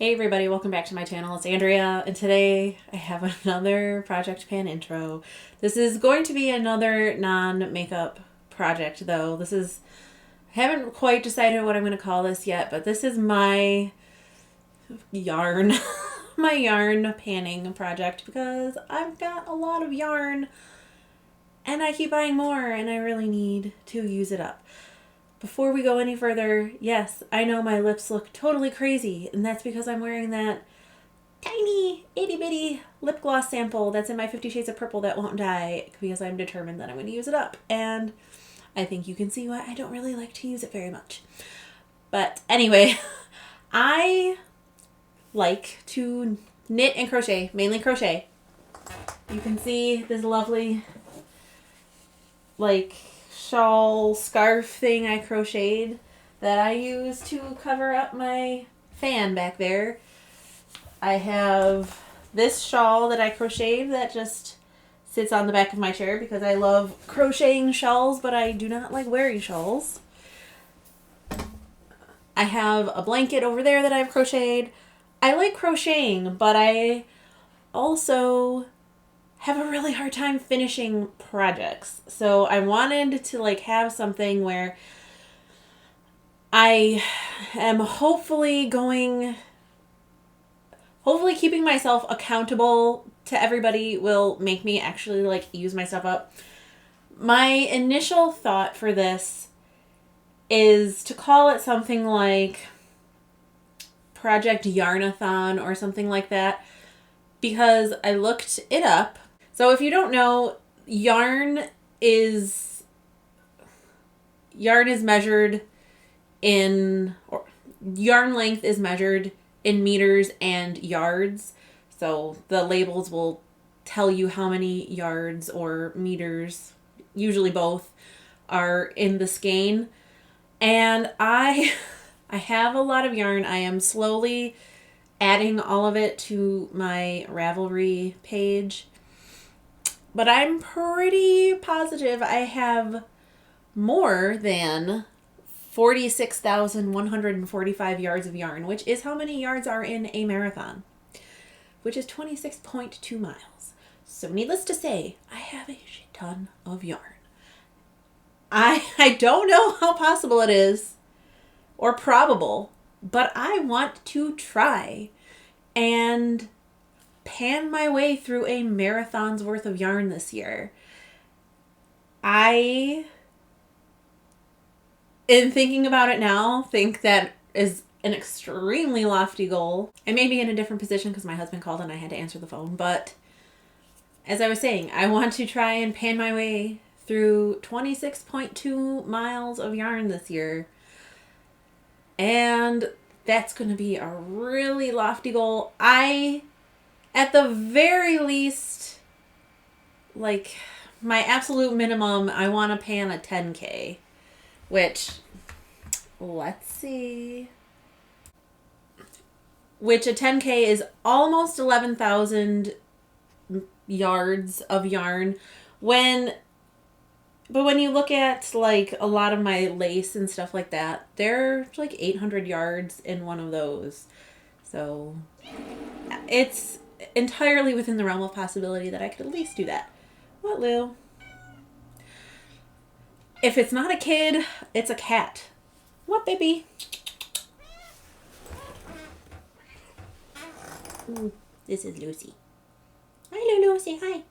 Hey everybody, welcome back to my channel. It's Andrea, and today I have another Project Pan intro. This is going to be another non-makeup project though. I haven't quite decided what I'm going to call this yet, but this is my yarn, my yarn panning project because I've got a lot of yarn and I keep buying more and I really need to use it up. Before we go any further, yes, I know my lips look totally crazy, and that's because I'm wearing that tiny, itty-bitty lip gloss sample that's in my 50 Shades of Purple that won't die because I'm determined that I'm going to use it up. And I think you can see why I don't really like to use it very much. But anyway, I like to knit and crochet, mainly crochet. You can see this lovely, shawl scarf thing I crocheted that I use to cover up my fan back there. I have this shawl that I crocheted that just sits on the back of my chair because I love crocheting shawls, but I do not like wearing shawls. I have a blanket over there that I've crocheted. I like crocheting, but I also have a really hard time finishing projects. So I wanted to have something where I am hopefully keeping myself accountable to everybody will make me actually use my stuff up. My initial thought for this is to call it something like Project Yarnathon or something like that, because I looked it up. So if you don't know, yarn is measured yarn length is measured in meters and yards. So the labels will tell you how many yards or meters, usually both, are in the skein. And I have a lot of yarn. I am slowly adding all of it to my Ravelry page. But I'm pretty positive I have more than 46,145 yards of yarn, which is how many yards are in a marathon, which is 26.2 miles. So needless to say, I have a shit ton of yarn. I don't know how possible it is or probable, but I want to try and pan my way through a marathon's worth of yarn this year. I, in thinking about it now, think that is an extremely lofty goal. I may be in a different position because my husband called and I had to answer the phone, but as I was saying, I want to try and pan my way through 26.2 miles of yarn this year. And that's going to be a really lofty goal. At the very least, my absolute minimum, I want to pan a 10K, which, let's see, which a 10K is almost 11,000 yards of yarn. But when you look at a lot of my lace and stuff like that, they're 800 yards in one of those. So it's entirely within the realm of possibility that I could at least do that. What, Lou? If it's not a kid, it's a cat. What, baby? Ooh, this is Lucy. Hi, Lulu. Say hi.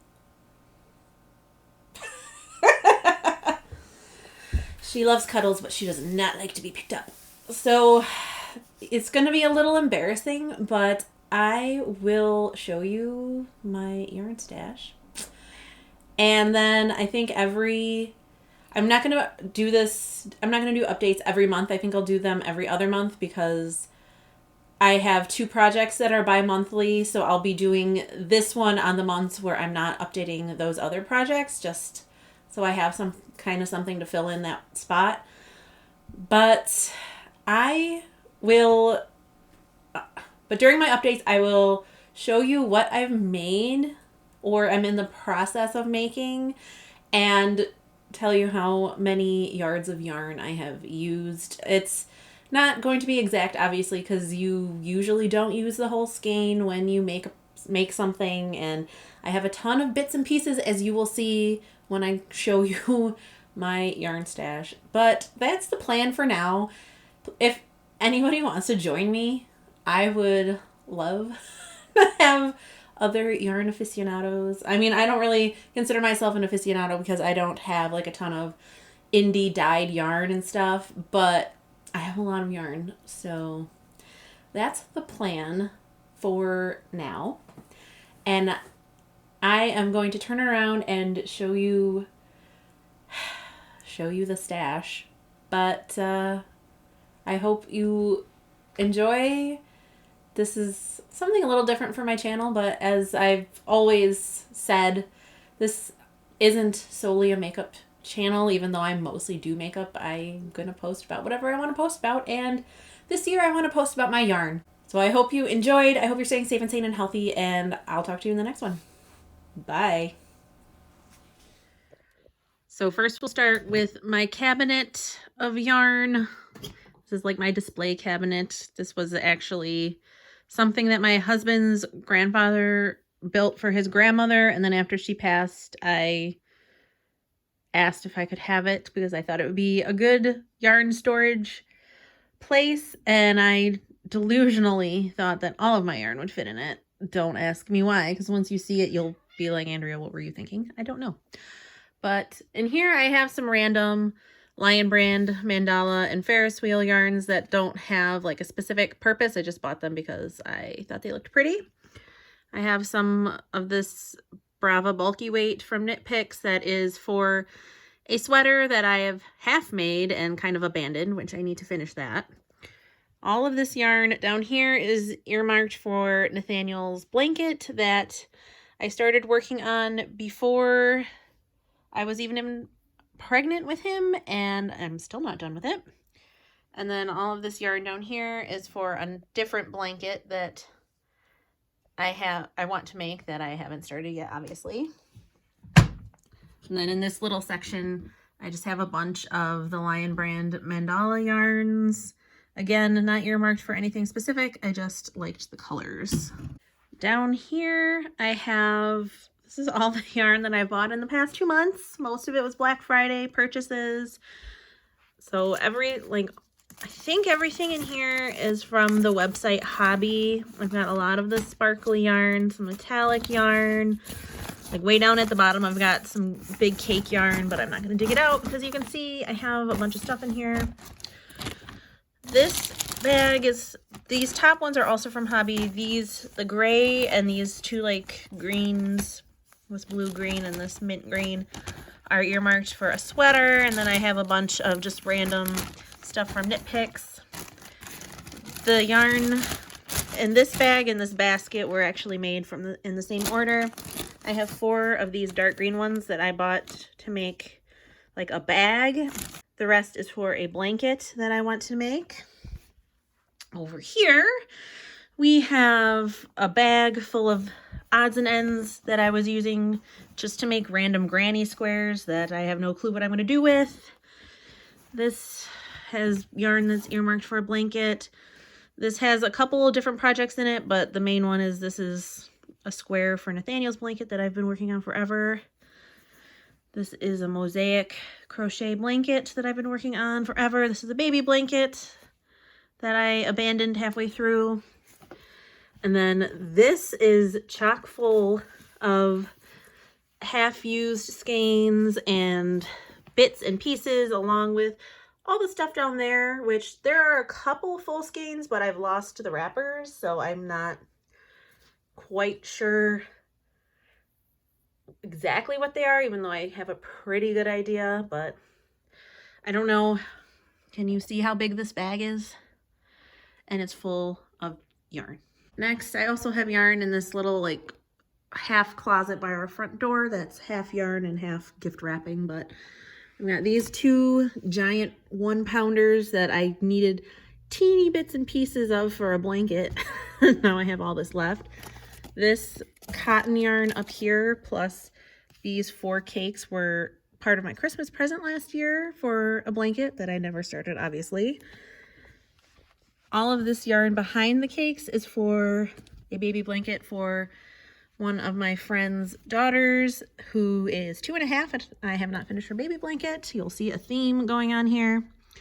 She loves cuddles, but she does not like to be picked up. So it's going to be a little embarrassing, but I will show you my yarn stash. And then I think I'm not going to do updates every month. I think I'll do them every other month because I have 2 projects that are bi-monthly. So I'll be doing this one on the months where I'm not updating those other projects, just so I have some kind of something to fill in that spot. But during my updates, I will show you what I've made or I'm in the process of making and tell you how many yards of yarn I have used. It's Not going to be exact, obviously, because you usually don't use the whole skein when you make something, and I have a ton of bits and pieces, as you will see when I show you my yarn stash. But that's the plan for now. If anybody wants to join me, I would love to have other yarn aficionados. I mean, I don't really consider myself an aficionado because I don't have like a ton of indie dyed yarn and stuff, but I have a lot of yarn. So that's the plan for now. And I am going to turn around and show you the stash. But I hope you enjoy. This is something a little different for my channel, but as I've always said, this isn't solely a makeup channel. Even though I mostly do makeup, I'm gonna post about whatever I want to post about, and this year I want to post about my yarn. So I hope you enjoyed. I hope you're staying safe and sane and healthy, and I'll talk to you in the next one. Bye. So first we'll start with my cabinet of yarn. This is like my display cabinet. This was actually something that my husband's grandfather built for his grandmother, and then after she passed, I asked if I could have it because I thought it would be a good yarn storage place, and I delusionally thought that all of my yarn would fit in it. Don't ask me why, because once you see it, you'll be like, Andrea, what were you thinking? I don't know. But in here, I have some random Lion Brand, Mandala, and Ferris wheel yarns that don't have like a specific purpose. I just bought them because I thought they looked pretty. I have some of this Brava bulky weight from Knit Picks that is for a sweater that I have half made and kind of abandoned, which I need to finish that. All of this yarn down here is earmarked for Nathaniel's blanket that I started working on before I was even pregnant with him, and I'm still not done with it. And then all of this yarn down here is for a different blanket that I want to make that I haven't started yet, obviously. And then in this little section, I just have a bunch of the Lion Brand Mandala yarns. Again, not earmarked for anything specific. I just liked the colors. Down here, I have, this is all the yarn that I bought in the past 2 months. Most of it was Black Friday purchases. So I think everything in here is from the website Hobby. I've got a lot of the sparkly yarn, some metallic yarn. Like way down at the bottom, I've got some big cake yarn, but I'm not going to dig it out because you can see I have a bunch of stuff in here. This bag is, these top ones are also from Hobby. These, the gray and these two like greens, this blue green and this mint green, are earmarked for a sweater. And then I have a bunch of just random stuff from Knit Picks. The yarn in this bag and this basket were actually made from in the same order. I have 4 of these dark green ones that I bought to make like a bag. The rest is for a blanket that I want to make. Over here, we have a bag full of odds and ends that I was using just to make random granny squares that I have no clue what I'm going to do with. This has yarn that's earmarked for a blanket. This has a couple of different projects in it, but the main one is this is a square for Nathaniel's blanket that I've been working on forever. This is a mosaic crochet blanket that I've been working on forever. This is a baby blanket that I abandoned halfway through. And then this is chock full of half-used skeins and bits and pieces, along with all the stuff down there, which there are a couple full skeins, but I've lost the wrappers, so I'm not quite sure exactly what they are, even though I have a pretty good idea, but I don't know. Can you see how big this bag is? And it's full of yarn. Next, I also have yarn in this little like half closet by our front door that's half yarn and half gift wrapping, but I've got these 2 giant 1-pounders that I needed teeny bits and pieces of for a blanket. Now I have all this left. This cotton yarn up here plus these 4 cakes were part of my Christmas present last year for a blanket that I never started, obviously. All of this yarn behind the cakes is for a baby blanket for one of my friend's daughters who is 2.5 and I have not finished her baby blanket. You'll see a theme going on here. I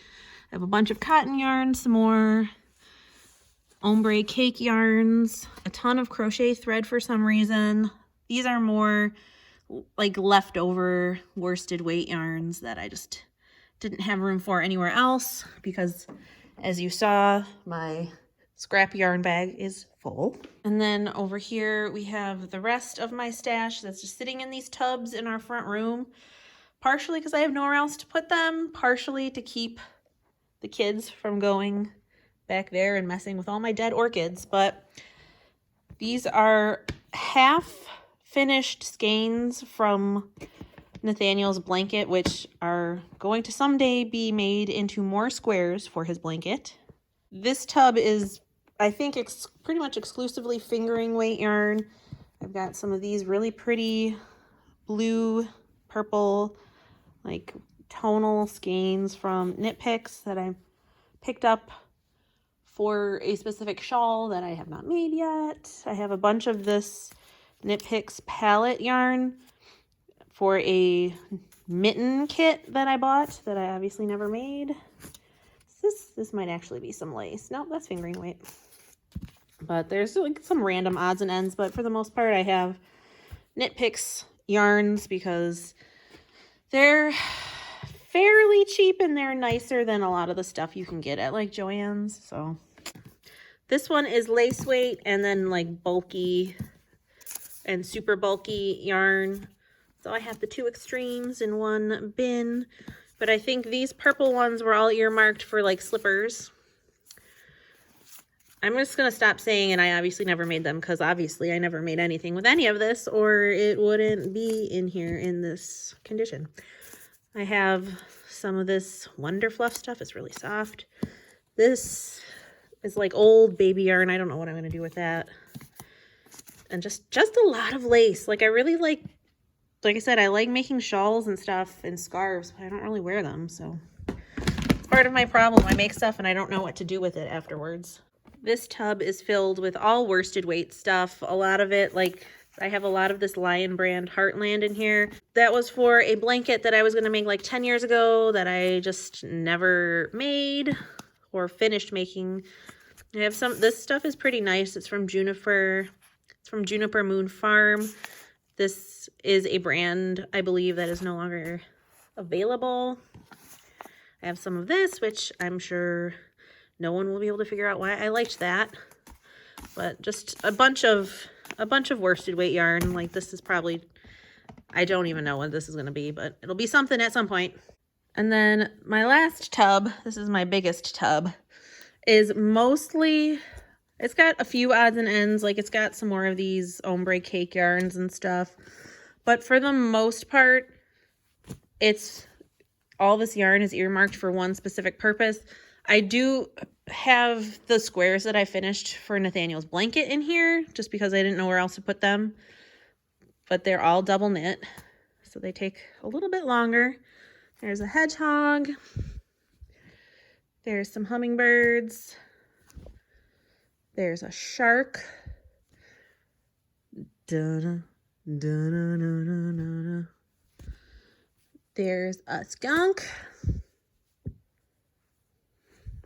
have a bunch of cotton yarn, some more ombre cake yarns, a ton of crochet thread for some reason. These are more like leftover worsted weight yarns that I just didn't have room for anywhere else because, as you saw, my scrap yarn bag is full. And then over here we have the rest of my stash that's just sitting in these tubs in our front room, partially because I have nowhere else to put them, partially to keep the kids from going back there and messing with all my dead orchids. But these are half finished skeins from Nathaniel's blanket, which are going to someday be made into more squares for his blanket. This tub is, I think, pretty much exclusively fingering weight yarn. I've got some of these really pretty blue, purple, like tonal skeins from Knit Picks that I picked up for a specific shawl that I have not made yet. I have a bunch of this Knit Picks palette yarn for a mitten kit that I bought that I obviously never made. This might actually be some lace. Nope, that's fingering weight. But there's like some random odds and ends, but for the most part I have Knit Picks yarns because they're fairly cheap and they're nicer than a lot of the stuff you can get at like Joann's. So this one is lace weight and then like bulky and super bulky yarn. So I have the two extremes in one bin, but I think these purple ones were all earmarked for like slippers. I'm just going to stop saying, and I obviously never made them because obviously I never made anything with any of this or it wouldn't be in here in this condition. I have some of this Wonder Fluff stuff. It's really soft. This is like old baby yarn. I don't know what I'm going to do with that. And just a lot of lace. Like I really like I said, I like making shawls and stuff and scarves, but I don't really wear them. So it's part of my problem. I make stuff and I don't know what to do with it afterwards. This tub is filled with all worsted weight stuff. A lot of it, like I have a lot of this Lion brand Heartland in here. That was for a blanket that I was going to make like 10 years ago that I just never made or finished making. I have this stuff is pretty nice. It's from Juniper. It's from Juniper Moon Farm. This is a brand, I believe, that is no longer available. I have some of this, which I'm sure no one will be able to figure out why I liked that. But just a bunch of worsted weight yarn. Like this is probably, I don't even know what this is going to be, but it'll be something at some point. And then my last tub, this is my biggest tub, is mostly, it's got a few odds and ends. Like it's got some more of these ombre cake yarns and stuff. But for the most part, all this yarn is earmarked for one specific purpose. I do have the squares that I finished for Nathaniel's blanket in here just because I didn't know where else to put them. But they're all double knit, so they take a little bit longer. There's a hedgehog. There's some hummingbirds. There's a shark. Da-da, da-da-da-da-da-da. There's a skunk.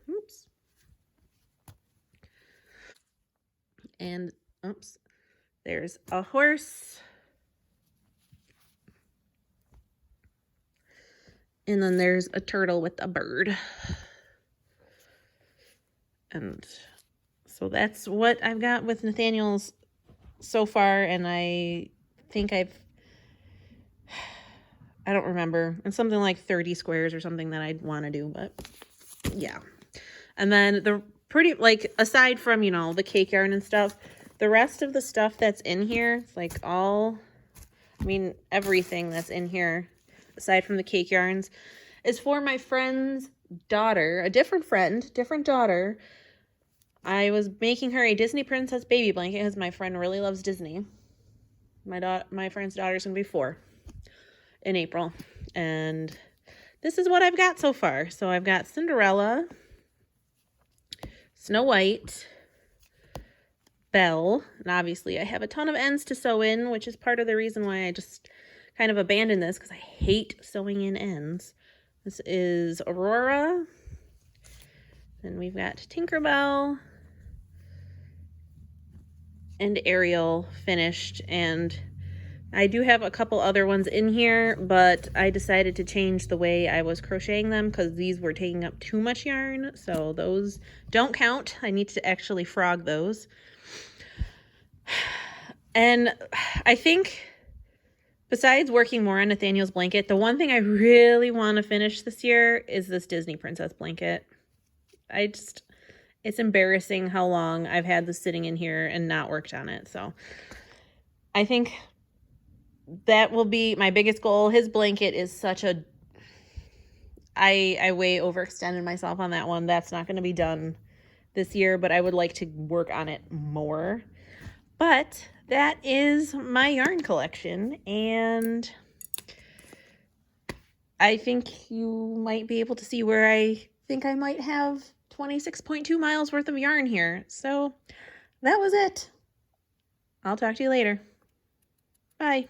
Oops. And, oops. There's a horse. And then there's a turtle with a bird. And so that's what I've got with Nathaniel's so far. And I think I don't remember. It's something like 30 squares or something that I'd want to do, but yeah. And then the pretty, like, aside from, you know, the cake yarn and stuff, the rest of the stuff that's in here, it's like everything that's in here, aside from the cake yarns, is for my friend's daughter, a different friend, different daughter. I was making her a Disney Princess baby blanket because my friend really loves Disney. My friend's daughter's going to be 4 in April. And this is what I've got so far. So I've got Cinderella, Snow White, Belle, and obviously I have a ton of ends to sew in, which is part of the reason why I just kind of abandoned this, because I hate sewing in ends. This is Aurora, and we've got Tinkerbell and Ariel finished, and I do have a couple other ones in here, but I decided to change the way I was crocheting them because these were taking up too much yarn, so those don't count. I need to actually frog those. And I think besides working more on Nathaniel's blanket, the one thing I really want to finish this year is this Disney Princess blanket. It's embarrassing how long I've had this sitting in here and not worked on it. So I think that will be my biggest goal. His blanket is such a... I way overextended myself on that one. That's not going to be done this year, but I would like to work on it more. But that is my yarn collection, and I think you might be able to see where I think I might have 26.2 miles worth of yarn here. So that was it. I'll talk to you later. Bye.